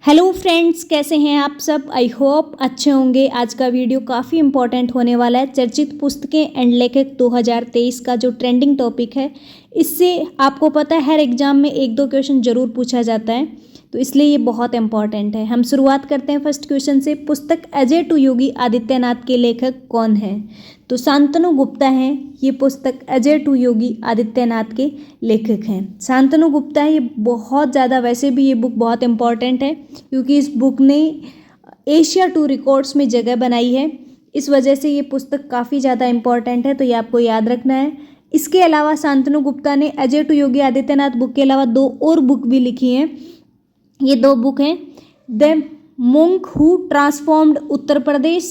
Hello friends, कैसे हैं आप सब। आई होप अच्छे होंगे। आज का वीडियो काफ़ी इंपॉर्टेंट होने वाला है। चर्चित पुस्तकें एंड लेखक 2023 का जो ट्रेंडिंग टॉपिक है, इससे आपको पता है हर एग्जाम में एक दो क्वेश्चन जरूर पूछा जाता है, तो इसलिए ये बहुत इंपॉर्टेंट है। हम शुरुआत करते हैं फर्स्ट क्वेश्चन से। पुस्तक अजय टू योगी आदित्यनाथ के लेखक कौन हैं? तो शांतनु गुप्ता हैं। ये पुस्तक अजय टू योगी आदित्यनाथ के लेखक हैं। शांतनु गुप्ता है। ये बहुत ज़्यादा, वैसे भी ये बुक बहुत इंपॉर्टेंट है क्योंकि इस बुक ने एशिया टू रिकॉर्ड्स में जगह बनाई है। इस वजह से ये पुस्तक काफ़ी ज़्यादा इंपॉर्टेंट है, तो ये आपको याद रखना है। इसके अलावा शांतनु गुप्ता ने अजय टू योगी आदित्यनाथ बुक के अलावा दो और बुक भी लिखी हैं। ये दो बुक हैं, the monk who transformed Uttar Pradesh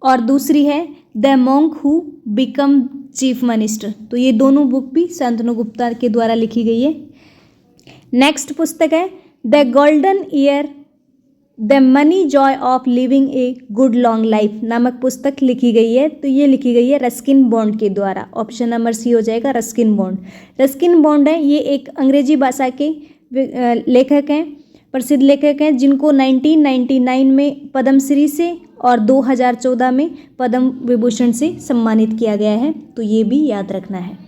और दूसरी है the monk who become chief minister. तो ये दोनों बुक भी शांतनु गुप्ता के द्वारा लिखी गई है। नेक्स्ट पुस्तक है the golden year the money Joy of living a good long life नामक पुस्तक लिखी गई है। तो ये लिखी गई है रस्किन बॉन्ड के द्वारा। ऑप्शन नंबर सी हो जाएगा, रस्किन बॉन्ड। रस्किन बॉन्ड है, ये एक अंग्रेजी भाषा के लेखक हैं, प्रसिद्ध लेखक हैं, जिनको 1999 में पद्मश्री से और 2014 में पद्म विभूषण से सम्मानित किया गया है, तो ये भी याद रखना है।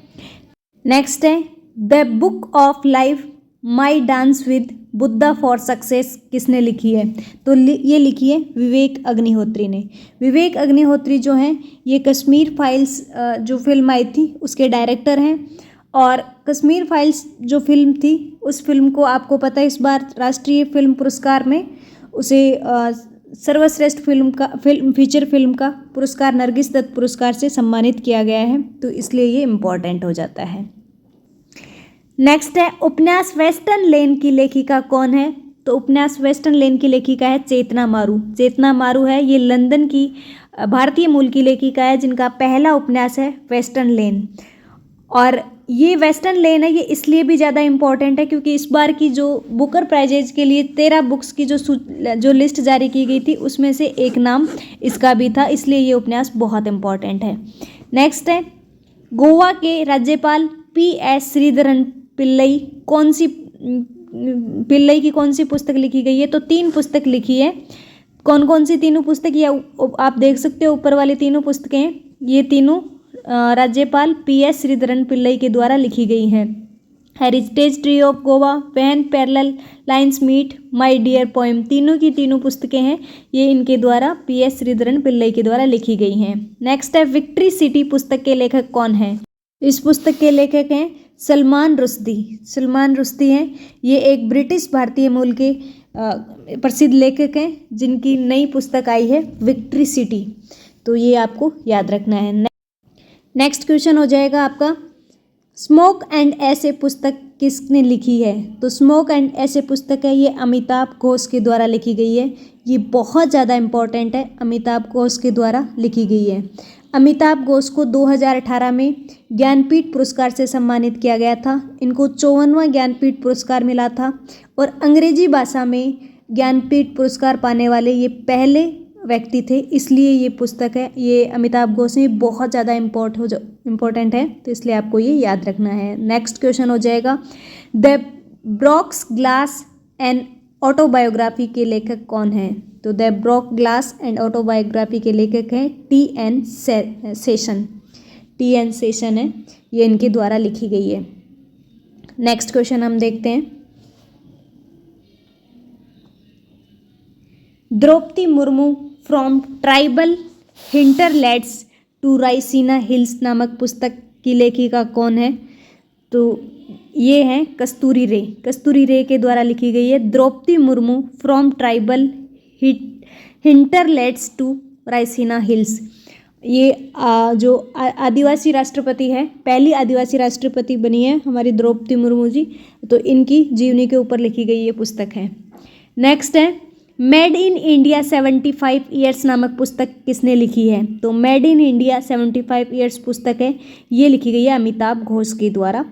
नेक्स्ट है the book of life my dance with Buddha for success किसने लिखी है? तो ये लिखी है विवेक अग्निहोत्री ने। विवेक अग्निहोत्री जो हैं, ये कश्मीर फाइल्स जो फिल्म आई थी उसके डायरेक्टर हैं। और कश्मीर फाइल्स जो फिल्म थी, उस फिल्म को आपको पता है इस बार राष्ट्रीय फिल्म पुरस्कार में उसे सर्वश्रेष्ठ फीचर फिल्म का पुरस्कार नरगिस दत्त पुरस्कार से सम्मानित किया गया है, तो इसलिए ये इम्पॉर्टेंट हो जाता है। नेक्स्ट है उपन्यास वेस्टर्न लेन की लेखिका कौन है? तो उपन्यास वेस्टर्न लेन की लेखिका है चेतना मारू। चेतना मारू है, ये लंदन की भारतीय मूल की लेखिका है, जिनका पहला उपन्यास है वेस्टर्न लेन। और ये वेस्टर्न लेन है, ये इसलिए भी ज़्यादा इम्पॉर्टेंट है क्योंकि इस बार की जो बुकर प्राइजेज के लिए 13 बुक्स की जो लिस्ट जारी की गई थी, उसमें से एक नाम इसका भी था, इसलिए ये उपन्यास बहुत इम्पॉर्टेंट है। नेक्स्ट है गोवा के राज्यपाल PS श्रीधरन पिल्लई पिल्लई की कौन सी पुस्तक लिखी गई है? तो 3 पुस्तक लिखी है। कौन कौन सी तीनों पुस्तक? या आप देख सकते हो ऊपर वाली तीनों पुस्तकें हैं, ये तीनों राज्यपाल PS श्रीधरन पिल्लई के द्वारा लिखी गई हैं। Heritage tree of Goa, when parallel lines meet, my dear poem, तीनों की तीनों पुस्तकें हैं, ये इनके द्वारा PS श्रीधरन पिल्लई के द्वारा लिखी गई हैं। नेक्स्ट है विक्ट्री सिटी पुस्तक के लेखक कौन है? इस पुस्तक के लेखक हैं सलमान रुश्दी। सलमान रुश्दी हैं, ये एक ब्रिटिश भारतीय मूल के प्रसिद्ध लेखक हैं, जिनकी नई पुस्तक आई है विक्ट्री सिटी, तो ये आपको याद रखना है। नेक्स्ट क्वेश्चन हो जाएगा आपका स्मोक एंड ऐसे पुस्तक किसने लिखी है? तो स्मोक एंड ऐसे पुस्तक है, ये अमिताभ घोष के द्वारा लिखी गई है। ये बहुत ज़्यादा इम्पॉर्टेंट है, अमिताभ घोष के द्वारा लिखी गई है। अमिताभ घोष को 2018 में ज्ञानपीठ पुरस्कार से सम्मानित किया गया था। इनको 54वां ज्ञानपीठ पुरस्कार मिला था और अंग्रेजी भाषा में ज्ञानपीठ पुरस्कार पाने वाले ये पहले व्यक्ति थे, इसलिए ये पुस्तक है, ये अमिताभ घोष में बहुत ज़्यादा इम्पोर्टेंट है, तो इसलिए आपको ये याद रखना है। नेक्स्ट क्वेश्चन हो जाएगा द ब्रोक्स ग्लास एंड ऑटोबायोग्राफी के लेखक कौन है? तो the broke glass and autobiography के लेखक हैं TN सेशन। TN सेशन है, ये इनके द्वारा लिखी गई है। नेक्स्ट क्वेश्चन हम देखते हैं Droupadi Murmu from tribal hinterlands to Raisina Hills नामक पुस्तक की लेखिका कौन है? तो ये हैं कस्तूरी रे। कस्तूरी रे के द्वारा लिखी गई है Droupadi Murmu from tribal hinterlands to Raisina Hills. ये जो आदिवासी राष्ट्रपति है, पहली आदिवासी राष्ट्रपति बनी है हमारी द्रौपदी मुर्मू जी, तो इनकी जीवनी के ऊपर लिखी गई ये पुस्तक है। नेक्स्ट है मेड इन इंडिया 75 ईयर्स नामक पुस्तक किसने लिखी है? तो मेड इन इंडिया 75 ईयर्स पुस्तक है, ये लिखी गई है अमिताभ घोष के द्वारा।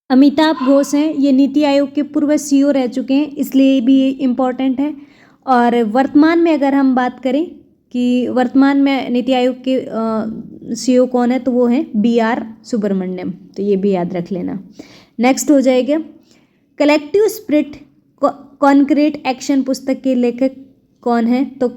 अमिताभ घोष हैं, ये नीति आयोग के पूर्व CEO रह चुके हैं, इसलिए भी ये इम्पॉर्टेंट है। और वर्तमान में अगर हम बात करें कि वर्तमान में नीति आयोग के CEO कौन है, तो वो हैं BR सुब्रमण्यम, तो ये भी याद रख लेना। नेक्स्ट हो जाएगा कलेक्टिव स्पिरिट कॉन्क्रीट एक्शन पुस्तक के लेखक कौन है? तो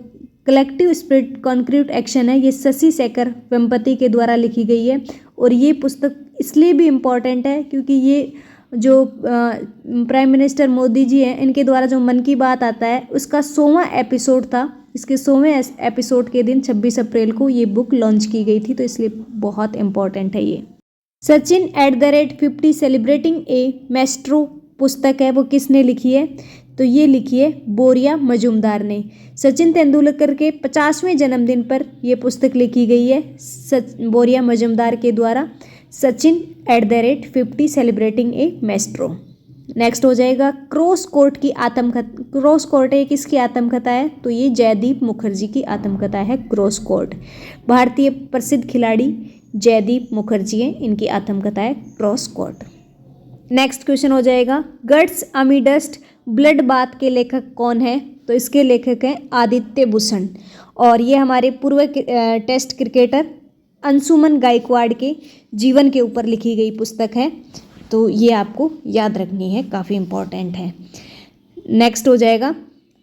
कलेक्टिव स्पिरिट कॉन्क्रीट एक्शन है, ये शशि शेखर वेम्पति के द्वारा लिखी गई है। और ये पुस्तक इसलिए भी इम्पॉर्टेंट है क्योंकि ये जो प्राइम मिनिस्टर मोदी जी हैं, इनके द्वारा जो मन की बात आता है उसका 100वां एपिसोड था। इसके 100वें एपिसोड के दिन 26 अप्रैल को ये बुक लॉन्च की गई थी, तो इसलिए बहुत इम्पॉर्टेंट है ये। सचिन @50 सेलिब्रेटिंग ए मेस्ट्रो पुस्तक है, वो किसने लिखी है? तो ये लिखी है बोरिया मजूमदार ने। सचिन तेंदुलकर के 50वें जन्मदिन पर यह पुस्तक लिखी गई है बोरिया मजूमदार के द्वारा। सचिन @50 सेलिब्रेटिंग ए मेस्ट्रो। नेक्स्ट हो जाएगा क्रॉस कोर्ट की आत्मकथा। क्रॉस कोर्ट ये किसकी आत्मकथा है? तो ये जयदीप मुखर्जी की आत्मकथा है क्रॉस कोर्ट। भारतीय प्रसिद्ध खिलाड़ी जयदीप मुखर्जी हैं, इनकी आत्मकथा है क्रॉस कोर्ट। नेक्स्ट क्वेश्चन हो जाएगा गट्स अमीडस्ट ब्लड बाथ के लेखक कौन है? तो इसके लेखक हैं आदित्य भूषण, और ये हमारे पूर्व टेस्ट क्रिकेटर अंशुमन गायकवाड़ के जीवन के ऊपर लिखी गई पुस्तक है, तो ये आपको याद रखनी है, काफ़ी इम्पोर्टेंट है। नेक्स्ट हो जाएगा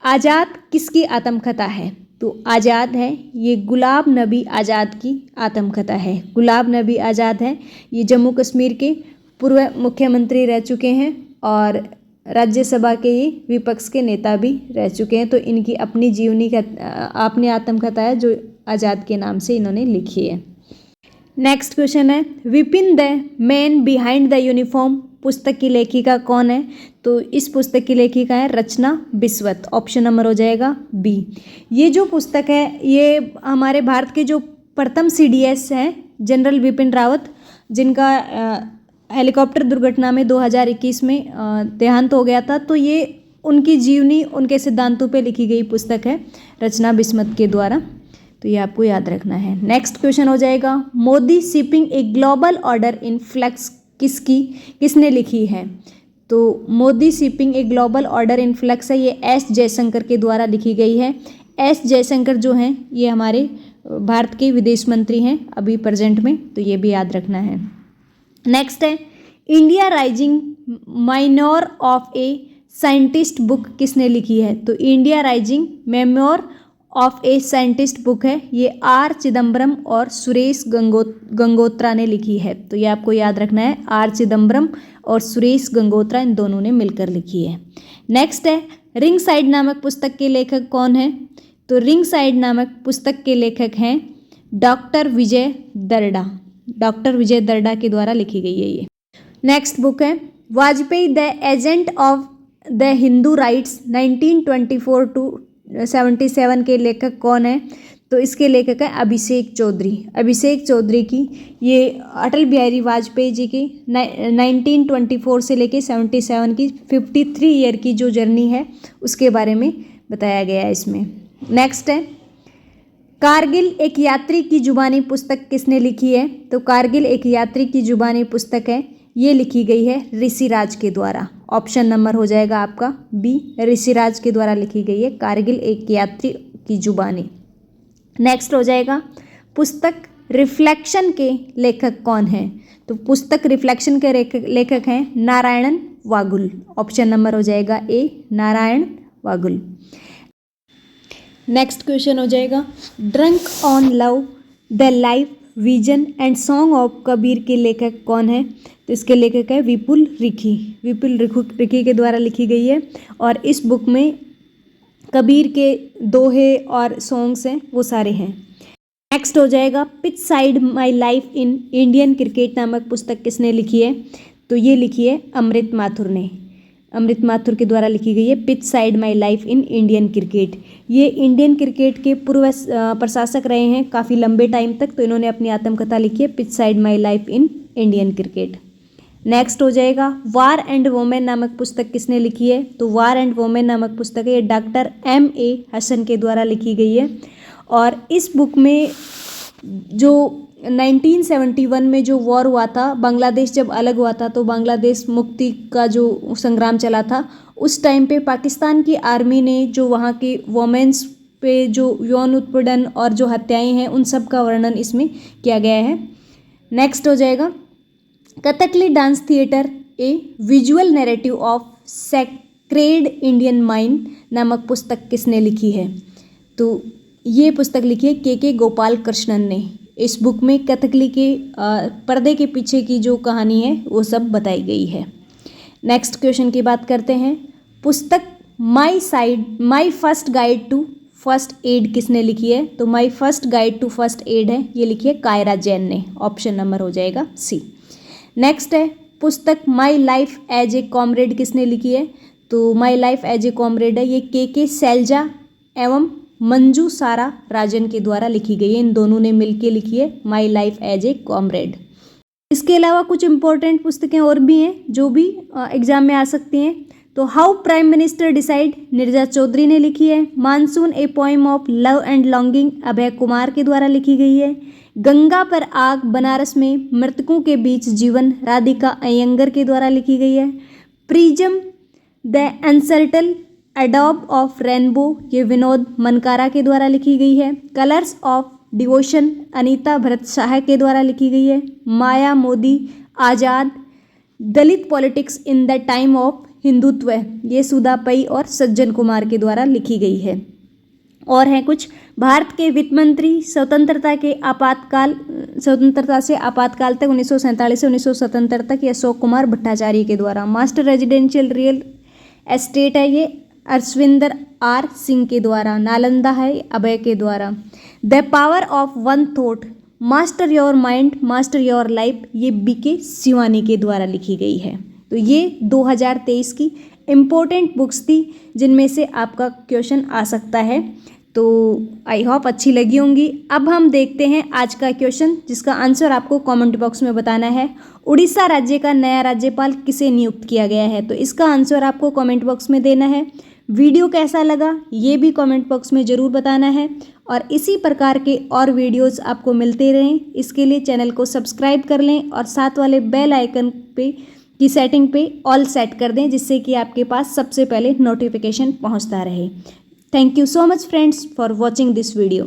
आज़ाद किसकी आत्मकथा है? तो आज़ाद है ये गुलाब नबी आज़ाद की आत्मकथा है। गुलाब नबी आज़ाद है, ये जम्मू कश्मीर के पूर्व मुख्यमंत्री रह चुके हैं और राज्यसभा के ये विपक्ष के नेता भी रह चुके हैं। तो इनकी अपनी जीवनी का अपनी आत्मकथा है जो आज़ाद के नाम से इन्होंने लिखी है। नेक्स्ट क्वेश्चन है Vipin the man behind the uniform पुस्तक की लेखिका कौन है? तो इस पुस्तक की लेखिका है रचना बिस्वत। ऑप्शन नंबर हो जाएगा बी। ये जो पुस्तक है ये हमारे भारत के जो प्रथम CDS हैं जनरल बिपिन रावत, जिनका हेलीकॉप्टर दुर्घटना में 2021 में देहांत हो गया था, तो ये उनकी जीवनी उनके सिद्धांतों पे लिखी गई पुस्तक है रचना बिस्वत के द्वारा, तो ये आपको याद रखना है। नेक्स्ट क्वेश्चन हो जाएगा Modi shaping a global order in flux किसने लिखी है? तो Modi shaping a global order in flux है, ये S जयशंकर के द्वारा लिखी गई है। S जयशंकर जो हैं ये हमारे भारत के विदेश मंत्री हैं अभी प्रेजेंट में, तो ये भी याद रखना है। नेक्स्ट है India rising minor of a scientist book किसने लिखी है? तो India rising memoir of a scientist book है, ये R चिदम्बरम और सुरेश गंगोत्रा ने लिखी है, तो ये आपको याद रखना है। R चिदम्बरम और सुरेश गंगोत्रा इन दोनों ने मिलकर लिखी है। नेक्स्ट है रिंग साइड नामक पुस्तक के लेखक कौन है? तो रिंग साइड नामक पुस्तक के लेखक हैं डॉक्टर विजय दर्डा। डॉक्टर विजय दर्डा के द्वारा लिखी गई है ये। नेक्स्ट बुक है Vajpayee the agent of the Hindu rights 1924 to 77 के लेखक कौन है? तो इसके लेखक है अभिषेक चौधरी। अभिषेक चौधरी की ये अटल बिहारी वाजपेयी जी की 1924 से लेके 77 की 53 ईयर की जो जर्नी है उसके बारे में बताया गया है इसमें। नेक्स्ट है कारगिल एक यात्री की जुबानी पुस्तक किसने लिखी है? तो कारगिल एक यात्री की जुबानी पुस्तक है, ये लिखी गई है ऋषिराज के द्वारा। ऑप्शन नंबर हो जाएगा आपका बी, ऋषिराज के द्वारा लिखी गई है कारगिल एक यात्री की जुबानी। नेक्स्ट हो जाएगा पुस्तक रिफ्लेक्शन के लेखक कौन है? तो पुस्तक रिफ्लेक्शन के लेखक हैं नारायण वागुल। ऑप्शन नंबर हो जाएगा ए, नारायण वागुल। नेक्स्ट क्वेश्चन हो जाएगा drunk on love the life vision and song of Kabir के लेखक कौन है? तो इसके लेखक है विपुल रिखी। विपुल रिखी के द्वारा लिखी गई है और इस बुक में कबीर के दोहे और सॉन्ग्स हैं वो सारे हैं। नेक्स्ट हो जाएगा pitch side my life in Indian cricket नामक पुस्तक किसने लिखी है? तो ये लिखी है अमृत माथुर ने। अमृत माथुर के द्वारा लिखी गई है pitch side my life in Indian cricket. ये इंडियन क्रिकेट के पूर्व प्रशासक रहे हैं काफ़ी लंबे टाइम तक, तो इन्होंने अपनी आत्मकथा लिखी है pitch side my life in Indian cricket. Next हो जाएगा वार एंड वोमेन नामक पुस्तक किसने लिखी है? तो वार एंड वोमेन नामक पुस्तक है ये डॉक्टर M.A. हसन के द्वारा लिखी गई है और इस बुक में जो 1971 में जो वॉर हुआ था, बांग्लादेश जब अलग हुआ था तो बांग्लादेश मुक्ति का जो संग्राम चला था, उस टाइम पे पाकिस्तान की आर्मी ने जो वहाँ के वोमेन्स पे जो यौन उत्पीड़न और जो हत्याएं हैं उन सब का वर्णन इसमें किया गया है। नेक्स्ट हो जाएगा Kathakali dance theatre a visual narrative of sacred Indian mind नामक पुस्तक किसने लिखी है? तो ये पुस्तक लिखी है के गोपाल कृष्णन ने। इस बुक में कथकली के पर्दे के पीछे की जो कहानी है वो सब बताई गई है। नेक्स्ट क्वेश्चन की बात करते हैं। पुस्तक my first guide to first aid किसने लिखी है? तो my first guide to first aid है, ये लिखी है कायरा जैन ने। ऑप्शन नंबर हो जाएगा सी। नेक्स्ट है पुस्तक my life as a comrade किसने लिखी है? तो my life as a comrade है, ये के सैलजा एवं मंजू सारा राजन के द्वारा लिखी गई है। इन दोनों ने मिलकर लिखी है my life as a comrade. इसके अलावा कुछ इंपॉर्टेंट पुस्तकें और भी हैं जो भी एग्जाम में आ सकती हैं। तो how prime minister decide Neerja Chowdhury ने लिखी है। Monsoon a poem of love and longing Abhay Kumar के द्वारा लिखी गई है। गंगा पर आग बनारस में मृतकों के बीच जीवन राधिका अयंगर के द्वारा लिखी गई है। प्रिज्म द अनसर्टन एडॉब ऑफ रेनबो, ये विनोद मनकारा के द्वारा लिखी गई है। Colours of devotion Anita Bharat Shah के द्वारा लिखी गई है। Maya Modi Azad Dalit politics in the time of Hindutva, ये सुधा पई और सज्जन कुमार के द्वारा लिखी गई है। और हैं कुछ भारत के वित्त मंत्री स्वतंत्रता से आपातकाल तक 1947 से 1977 तक, ये अशोक कुमार भट्टाचार्य के द्वारा। मास्टर रेजिडेंशियल रियल एस्टेट है, ये अरविंदर आर सिंह के द्वारा। नालंदा है अभय के द्वारा। The power of one thought master your mind master your life, ये बीके शिवानी के द्वारा लिखी गई है। तो ये 2023 की इम्पोर्टेंट बुक्स थी जिनमें से आपका क्वेश्चन आ सकता है। तो आई होप अच्छी लगी होंगी। अब हम देखते हैं आज का क्वेश्चन जिसका आंसर आपको कमेंट बॉक्स में बताना है। उड़ीसा राज्य का नया राज्यपाल किसे नियुक्त किया गया है? तो इसका आंसर आपको कमेंट बॉक्स में देना है। वीडियो कैसा लगा ये भी कमेंट बॉक्स में ज़रूर बताना है। और इसी प्रकार के और वीडियोस आपको मिलते रहें, इसके लिए चैनल को सब्सक्राइब कर लें और साथ वाले बेल आइकन की सेटिंग पे ऑल सेट कर दें, जिससे कि आपके पास सबसे पहले नोटिफिकेशन पहुंचता रहे। Thank you so much friends for watching this video.